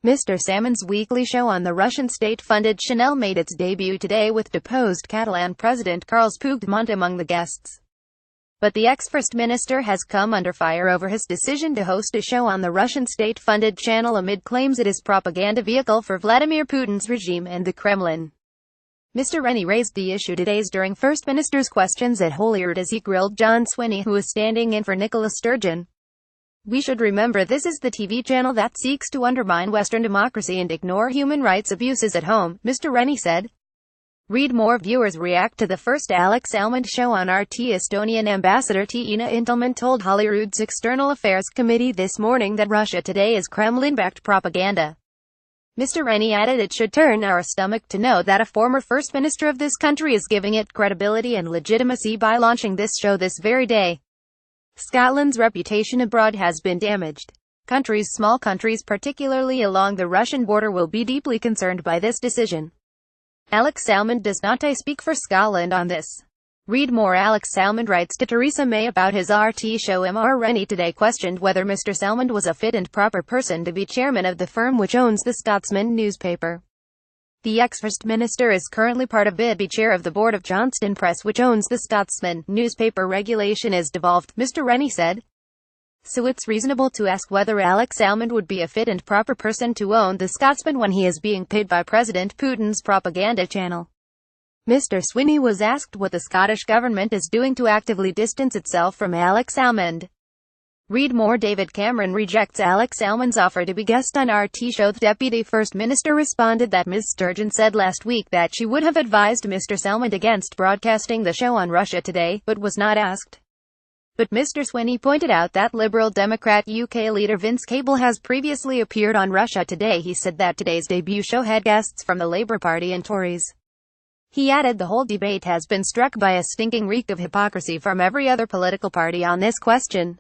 Mr. Salmond's weekly show on the Russian state-funded channel made its debut today with deposed Catalan President Carles Puigdemont among the guests. But the ex-First Minister has come under fire over his decision to host a show on the Russian state-funded channel amid claims it is propaganda vehicle for Vladimir Putin's regime and the Kremlin. Mr. Rennie raised the issue today during First Minister's questions at Holyrood as he grilled John Swinney, who is standing in for Nicola Sturgeon. "We should remember this is the TV channel that seeks to undermine Western democracy and ignore human rights abuses at home," Mr. Rennie said. Read more. Viewers react to the first Salmond show on RT. Estonian Ambassador Tiina Intelman told Holyrood's External Affairs Committee this morning that Russia Today is Kremlin-backed propaganda. Mr. Rennie added it should turn our stomach to know that a former First Minister of this country is giving it credibility and legitimacy by launching this show this very day. Scotland's reputation abroad has been damaged. Small countries, particularly along the Russian border, will be deeply concerned by this decision. Salmond does not speak for Scotland on this. Read more. Salmond writes to Theresa May about his RT show. Mr. Rennie today questioned whether Mr. Salmond was a fit and proper person to be chairman of the firm which owns the Scotsman newspaper. The ex-First Minister is currently part of bid to be chair of the board of Johnston Press, which owns the Scotsman newspaper. Regulation is devolved, Mr. Rennie said. So it's reasonable to ask whether Salmond would be a fit and proper person to own the Scotsman when he is being paid by President Putin's propaganda channel. Mr. Swinney was asked what the Scottish government is doing to actively distance itself from Salmond. Read more. David Cameron rejects Salmond's offer to be guest on RT show. The Deputy First Minister responded that Ms. Sturgeon said last week that she would have advised Mr. Salmond against broadcasting the show on Russia Today, but was not asked. But Mr. Swinney pointed out that Liberal Democrat UK leader Vince Cable has previously appeared on Russia Today. He said that today's debut show had guests from the Labour Party and Tories. He added the whole debate has been struck by a stinking reek of hypocrisy from every other political party on this question.